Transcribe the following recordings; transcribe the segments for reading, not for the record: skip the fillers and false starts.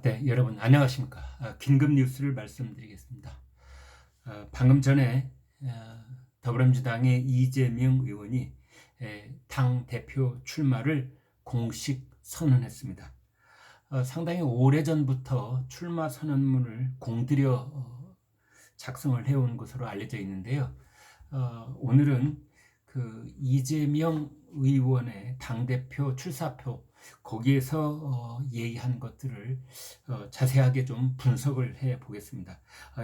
네, 여러분 안녕하십니까? 긴급 뉴스를 말씀드리겠습니다. 방금 전에 더불어민주당의 이재명 의원이 당 대표 출마를 공식 선언했습니다. 상당히 오래전부터 출마 선언문을 공들여 작성을 해온 것으로 알려져 있는데요. 오늘은 그 이재명 의원의 당대표 출사표 거기에서 얘기한 것들을 자세하게 좀 분석을 해 보겠습니다.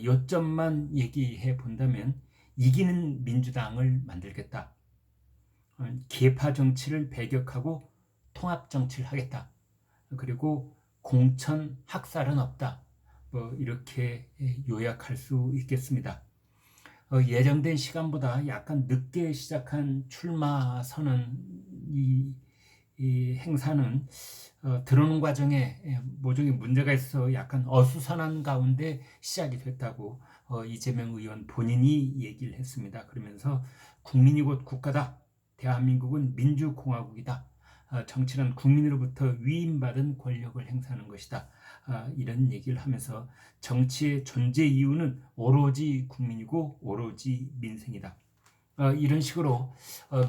요점만 얘기해 본다면 이기는 민주당을 만들겠다. 계파 정치를 배격하고 통합 정치를 하겠다. 그리고 공천 학살은 없다. 이렇게 요약할 수 있겠습니다. 예정된 시간보다 약간 늦게 시작한 출마 선언 이 행사는 들어오는 과정에 모종의 문제가 있어 약간 어수선한 가운데 시작이 됐다고 이재명 의원 본인이 얘기를 했습니다. 그러면서 국민이 곧 국가다. 대한민국은 민주공화국이다. 정치는 국민으로부터 위임받은 권력을 행사하는 것이다. 이런 얘기를 하면서 정치의 존재 이유는 오로지 국민이고 오로지 민생이다. 이런 식으로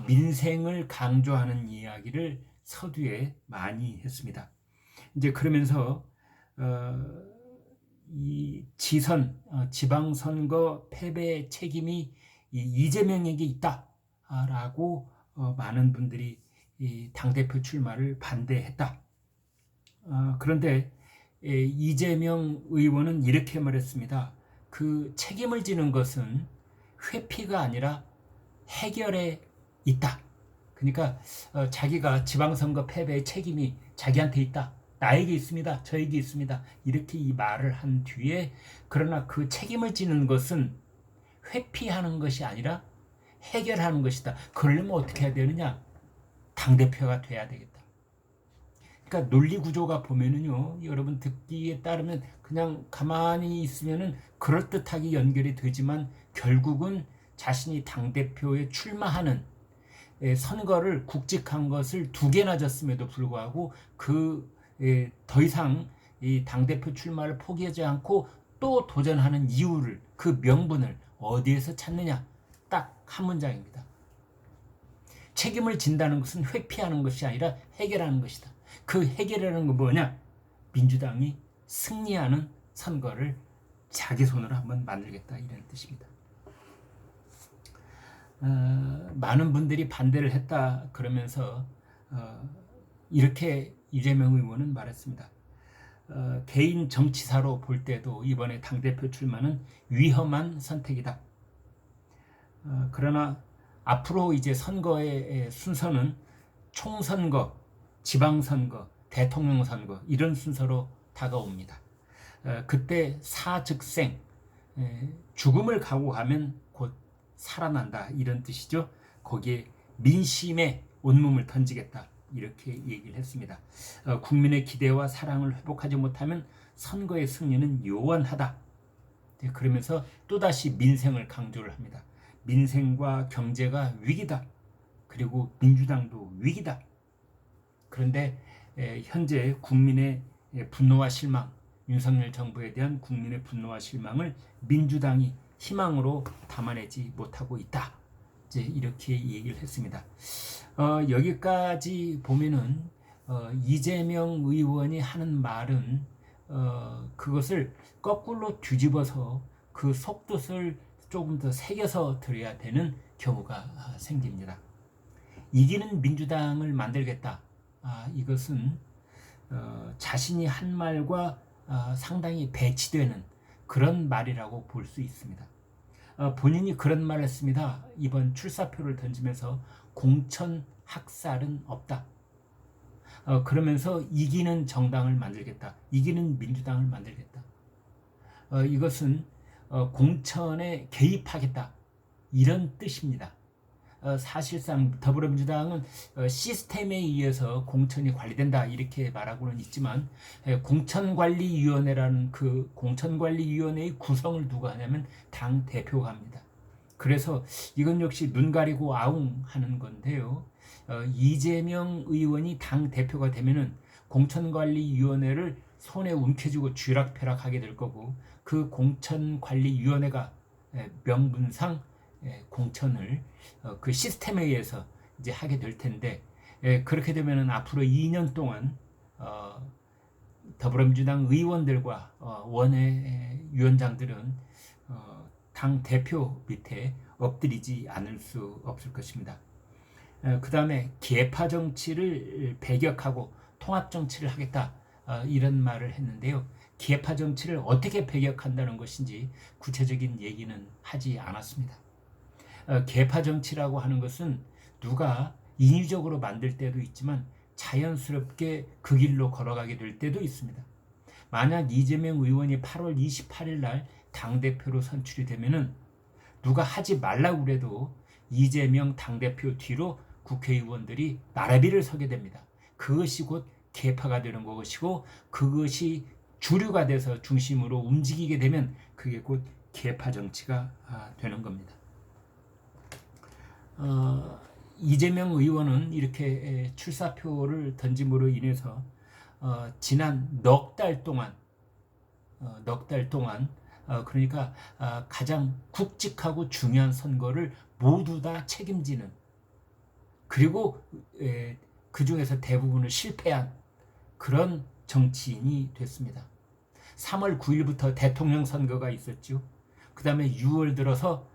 민생을 강조하는 이야기를 서두에 많이 했습니다. 이제 그러면서 이 지방선거 패배 책임이 이재명에게 있다라고 많은 분들이 이 당대표 출마를 반대했다. 그런데 이재명 의원은 이렇게 말했습니다. 그 책임을 지는 것은 회피가 아니라 해결에 있다. 그러니까 자기가 지방선거 패배의 책임이 자기한테 있다. 나에게 있습니다. 저에게 있습니다. 이렇게 이 말을 한 뒤에 그러나 그 책임을 지는 것은 회피하는 것이 아니라 해결하는 것이다. 그러려면 어떻게 해야 되느냐? 당대표가 돼야 되겠다. 그러니까 논리 구조가 보면은요, 여러분 듣기에 따르면 그냥 가만히 있으면은 그럴듯하게 연결이 되지만 결국은 자신이 당대표에 출마하는 선거를 국직한 것을 2개나 졌음에도 불구하고 더 이상 이 당대표 출마를 포기하지 않고 또 도전하는 이유를, 그 명분을 어디에서 찾느냐? 딱 한 문장입니다. 책임을 진다는 것은 회피하는 것이 아니라 해결하는 것이다. 그 해결이라는 건 뭐냐? 민주당이 승리하는 선거를 자기 손으로 한번 만들겠다, 이런 뜻입니다. 많은 분들이 반대를 했다 그러면서 이렇게 이재명 의원은 말했습니다. 개인 정치사로 볼 때도 이번에 당대표 출마는 위험한 선택이다. 그러나 앞으로 이제 선거의 순서는 총선거, 지방선거, 대통령 선거 이런 순서로 다가옵니다. 그때 사즉생, 죽음을 각오하면 곧 살아난다, 이런 뜻이죠. 거기에 민심에 온몸을 던지겠다, 이렇게 얘기를 했습니다. 국민의 기대와 사랑을 회복하지 못하면 선거의 승리는 요원하다. 그러면서 또다시 민생을 강조를 합니다. 민생과 경제가 위기다. 그리고 민주당도 위기다. 그런데 현재 국민의 분노와 실망, 윤석열 정부에 대한 국민의 분노와 실망을 민주당이 희망으로 담아내지 못하고 있다. 이제 이렇게 얘기를 했습니다. 여기까지 보면은 이재명 의원이 하는 말은 그것을 거꾸로 뒤집어서 그 속뜻을 조금 더 새겨서 들어야 되는 경우가 생깁니다. 이기는 민주당을 만들겠다. 이것은 자신이 한 말과 상당히 배치되는 그런 말이라고 볼 수 있습니다. 본인이 그런 말을 했습니다. 이번 출사표를 던지면서 공천 학살은 없다. 그러면서 이기는 정당을 만들겠다. 이기는 민주당을 만들겠다. 이것은 공천에 개입하겠다. 이런 뜻입니다. 사실상 더불어민주당은 시스템에 의해서 공천이 관리된다, 이렇게 말하고는 있지만 공천관리위원회라는 그 공천관리위원회의 구성을 누가 하냐면 당 대표가 합니다. 그래서 이건 역시 눈 가리고 아웅 하는 건데요. 이재명 의원이 당 대표가 되면은 공천관리위원회를 손에 움켜쥐고 쥐락펴락하게 될 거고, 그 공천관리위원회가 명분상 공천을 그 시스템에 의해서 이제 하게 될 텐데, 그렇게 되면은 앞으로 2년 동안 더불어민주당 의원들과 원외 위원장들은 당 대표 밑에 엎드리지 않을 수 없을 것입니다. 그 다음에 계파 정치를 배격하고 통합 정치를 하겠다, 이런 말을 했는데요. 계파 정치를 어떻게 배격한다는 것인지 구체적인 얘기는 하지 않았습니다. 계파 정치라고 하는 것은 누가 인위적으로 만들 때도 있지만 자연스럽게 그 길로 걸어가게 될 때도 있습니다. 만약 이재명 의원이 8월 28일 날 당대표로 선출이 되면은 누가 하지 말라고 그래도 이재명 당대표 뒤로 국회의원들이 나라비를 서게 됩니다. 그것이 곧 계파가 되는 것이고, 그것이 주류가 돼서 중심으로 움직이게 되면 그게 곧 계파 정치가 되는 겁니다. 이재명 의원은 이렇게 출사표를 던짐으로 인해서 지난 넉 달 동안 그러니까 가장 굵직하고 중요한 선거를 모두 다 책임지는, 그리고 그 중에서 대부분을 실패한 그런 정치인이 됐습니다. 3월 9일부터 대통령 선거가 있었죠. 그 다음에 6월 들어서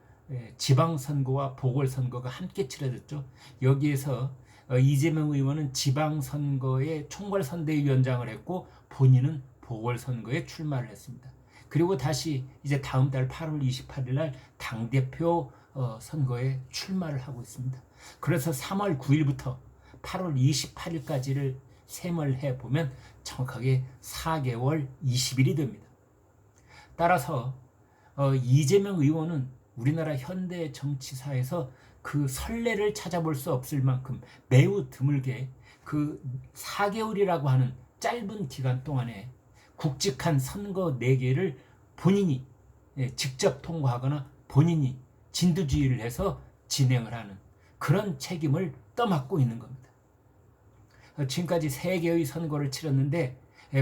지방선거와 보궐선거가 함께 치러졌죠. 여기에서 이재명 의원은 지방선거에 총괄선대위원장을 했고, 본인은 보궐선거에 출마를 했습니다. 그리고 다시 이제 다음 달 8월 28일 날 당대표 선거에 출마를 하고 있습니다. 그래서 3월 9일부터 8월 28일까지를 셈을 해보면 정확하게 4개월 20일이 됩니다. 따라서 이재명 의원은 우리나라 현대 정치사에서 그 선례를 찾아볼 수 없을 만큼 매우 드물게 그 4개월이라고 하는 짧은 기간 동안에 굵직한 선거 4개를 본인이 직접 통과하거나 본인이 진두지휘를 해서 진행을 하는 그런 책임을 떠맡고 있는 겁니다. 지금까지 3개의 선거를 치렀는데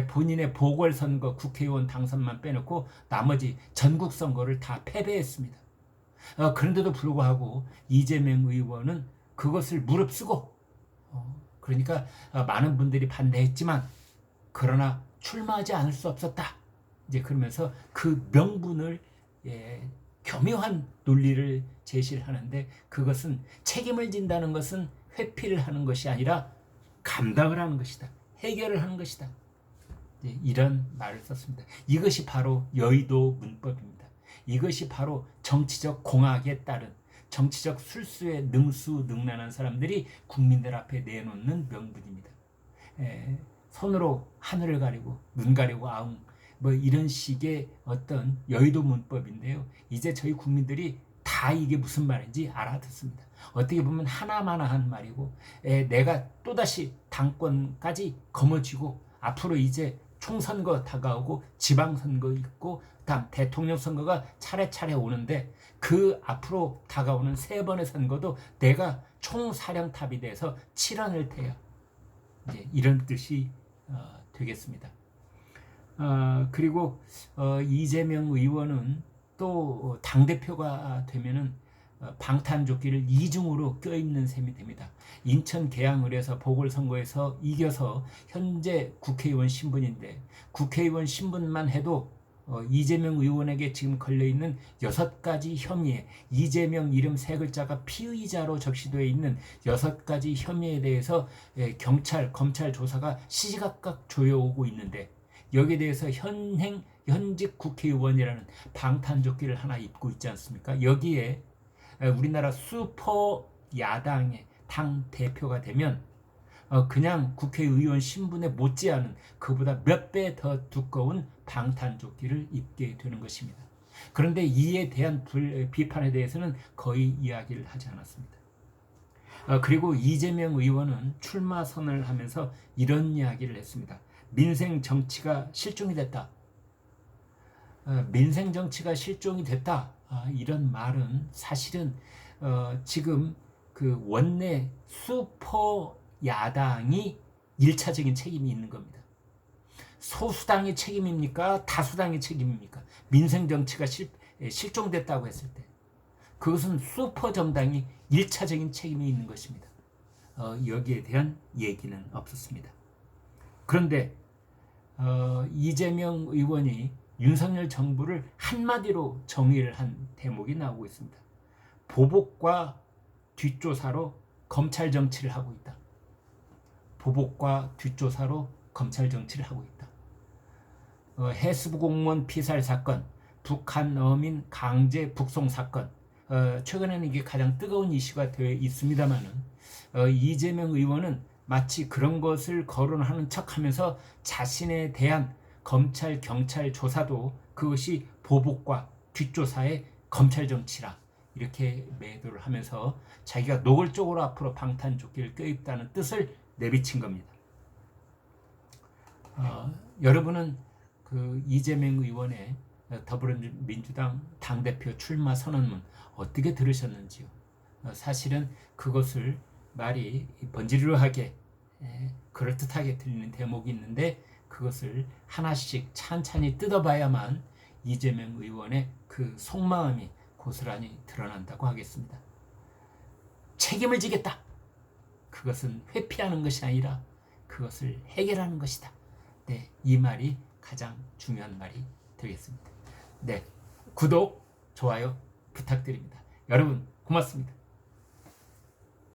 본인의 보궐선거 국회의원 당선만 빼놓고 나머지 전국 선거를 다 패배했습니다. 그런데도 불구하고 이재명 의원은 그것을 무릅쓰고, 그러니까 많은 분들이 반대했지만 그러나 출마하지 않을 수 없었다, 이제 그러면서 그 명분을 교묘한 논리를 제시를 하는데, 그것은 책임을 진다는 것은 회피를 하는 것이 아니라 감당을 하는 것이다, 해결을 하는 것이다, 이런 말을 썼습니다. 이것이 바로 여의도 문법입니다. 이것이 바로 정치적 공학에 따른, 정치적 술수에 능수능란한 사람들이 국민들 앞에 내놓는 명분입니다. 손으로 하늘을 가리고 눈 가리고 아웅, 뭐 이런 식의 어떤 여의도 문법인데요. 이제 저희 국민들이 다 이게 무슨 말인지 알아듣습니다. 어떻게 보면 하나마나한 말이고, 내가 또다시 당권까지 거머쥐고 앞으로 이제 총선거 다가오고 지방선거 있고 다음 대통령 선거가 차례차례 오는데, 그 앞으로 다가오는 3번의 선거도 내가 총사령탑이 돼서 치러낼 테야, 이제 이런 뜻이 되겠습니다. 그리고 이재명 의원은 또 당대표가 되면은 방탄조끼를 이중으로 껴입는 셈이 됩니다. 인천 계양을에서 보궐선거에서 이겨서 현재 국회의원 신분인데, 국회의원 신분만 해도 이재명 의원에게 지금 걸려있는 6가지 혐의에, 이재명 이름 3글자가 피의자로 적시되어 있는 6가지 혐의에 대해서 경찰, 검찰 조사가 시시각각 조여오고 있는데, 여기에 대해서 현직 국회의원이라는 방탄조끼를 하나 입고 있지 않습니까? 여기에 우리나라 슈퍼 야당의 당 대표가 되면 그냥 국회의원 신분에 못지않은 그보다 몇 배 더 두꺼운 방탄조끼를 입게 되는 것입니다. 그런데 이에 대한 비판에 대해서는 거의 이야기를 하지 않았습니다. 그리고 이재명 의원은 출마 선언을 하면서 이런 이야기를 했습니다. 민생 정치가 실종이 됐다. 민생 정치가 실종이 됐다. 이런 말은 사실은 지금 그 원내 슈퍼 야당이 1차적인 책임이 있는 겁니다. 소수당의 책임입니까? 다수당의 책임입니까? 민생 정치가 실종됐다고 했을 때 그것은 슈퍼 정당이 1차적인 책임이 있는 것입니다. 여기에 대한 얘기는 없었습니다. 그런데 이재명 의원이 윤석열 정부를 한마디로 정의를 한 대목이 나오고 있습니다. 보복과 뒷조사로 검찰 정치를 하고 있다. 보복과 뒷조사로 검찰 정치를 하고 있다. 해수부 공무원 피살 사건, 북한 어민 강제 북송 사건, 최근에는 이게 가장 뜨거운 이슈가 되어 있습니다만은 이재명 의원은 마치 그런 것을 거론하는 척하면서 자신에 대한 검찰 경찰 조사도 그것이 보복과 뒷조사의 검찰 정치라 이렇게 매도를 하면서 자기가 노골적으로 앞으로 방탄조끼를 껴입다는 뜻을 내비친 겁니다. 여러분은 그 이재명 의원의 더불어민주당 당대표 출마 선언문 어떻게 들으셨는지요? 사실은 그것을 말이 번지르르하게 그럴듯하게 들리는 대목이 있는데 그것을 하나씩 찬찬히 뜯어봐야만 이재명 의원의 그 속마음이 고스란히 드러난다고 하겠습니다. 책임을 지겠다. 그것은 회피하는 것이 아니라 그것을 해결하는 것이다. 네, 이 말이 가장 중요한 말이 되겠습니다. 네, 구독, 좋아요 부탁드립니다. 여러분 고맙습니다.